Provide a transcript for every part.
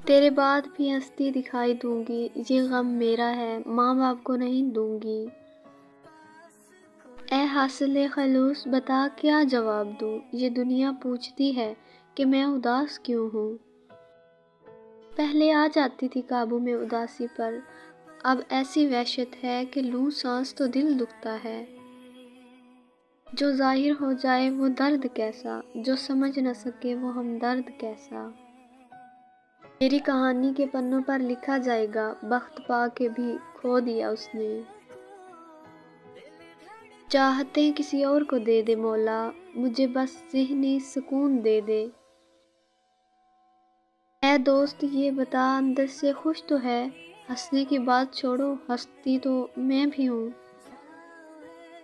تیرے بعد بھی ہستی دکھائی دوں گی، یہ غم میرا ہے، ماں باپ کو نہیں دوں گی۔ اے حاصل خلوص بتا کیا جواب دوں، یہ دنیا پوچھتی ہے کہ میں اداس کیوں ہوں۔ پہلے آ جاتی تھی قابو میں اداسی پر، اب ایسی وحشت ہے کہ لوں سانس تو دل دکھتا ہے۔ جو ظاہر ہو جائے وہ درد کیسا، جو سمجھ نہ سکے وہ ہمدرد کیسا۔ میری کہانی کے پنوں پر لکھا جائے گا، بخت پا کے بھی کھو دیا اس نے۔ چاہتیں کسی اور کو دے دے مولا، مجھے بس ذہنی سکون دے دے۔ اے دوست یہ بتا اندر سے خوش تو ہے، ہنسنے کی بات چھوڑو ہنستی تو میں بھی ہوں۔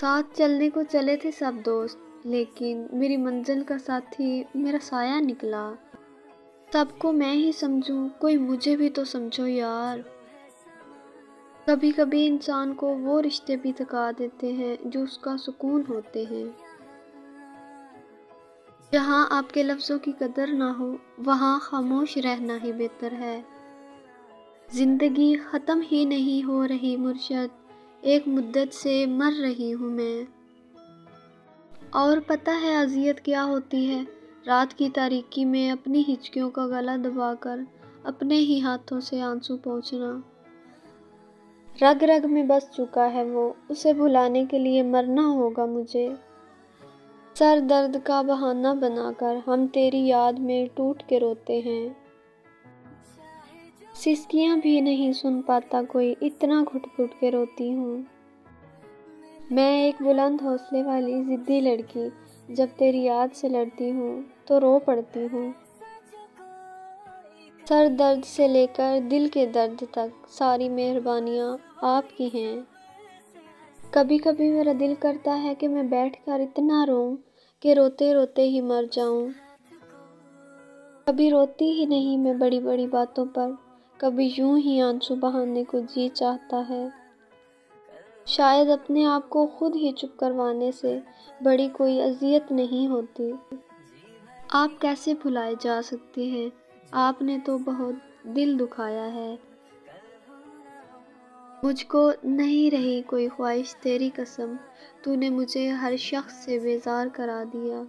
ساتھ چلنے کو چلے تھے سب دوست، لیکن میری منزل کا ساتھی میرا سایہ نکلا۔ سب کو میں ہی سمجھوں، کوئی مجھے بھی تو سمجھو یار۔ کبھی کبھی انسان کو وہ رشتے بھی تھکا دیتے ہیں جو اس کا سکون ہوتے ہیں۔ جہاں آپ کے لفظوں کی قدر نہ ہو، وہاں خاموش رہنا ہی بہتر ہے۔ زندگی ختم ہی نہیں ہو رہی مرشد، ایک مدت سے مر رہی ہوں میں۔ اور پتہ ہے اذیت کیا ہوتی ہے؟ رات کی تاریکی میں اپنی ہچکیوں کا گلا دبا کر اپنے ہی ہاتھوں سے آنسو پوچھنا۔ رگ رگ میں بس چکا ہے وہ، اسے بھلانے کے لیے مرنا ہوگا مجھے۔ سر درد کا بہانہ بنا کر ہم تیری یاد میں ٹوٹ کے روتے ہیں۔ سسکیاں بھی نہیں سن پاتا کوئی، اتنا گھٹ گھٹ کے روتی ہوں۔ میں ایک بلند حوصلے والی ضدی لڑکی، جب تیری یاد سے لڑتی ہوں تو رو پڑتی ہوں۔ سر درد سے لے کر دل کے درد تک ساری مہربانیاں آپ کی ہیں۔ کبھی کبھی میرا دل کرتا ہے کہ میں بیٹھ کر اتنا روں کہ روتے روتے ہی مر جاؤں۔ کبھی روتی ہی نہیں میں بڑی بڑی باتوں پر، کبھی یوں ہی آنسو بہانے کو جی چاہتا ہے۔ شاید اپنے آپ کو خود ہی چپ کروانے سے بڑی کوئی اذیت نہیں ہوتی۔ آپ کیسے بھلائے جا سکتے ہیں؟ آپ نے تو بہت دل دکھایا ہے۔ مجھ کو نہیں رہی کوئی خواہش تیری قسم، تو نے مجھے ہر شخص سے بیزار کرا دیا۔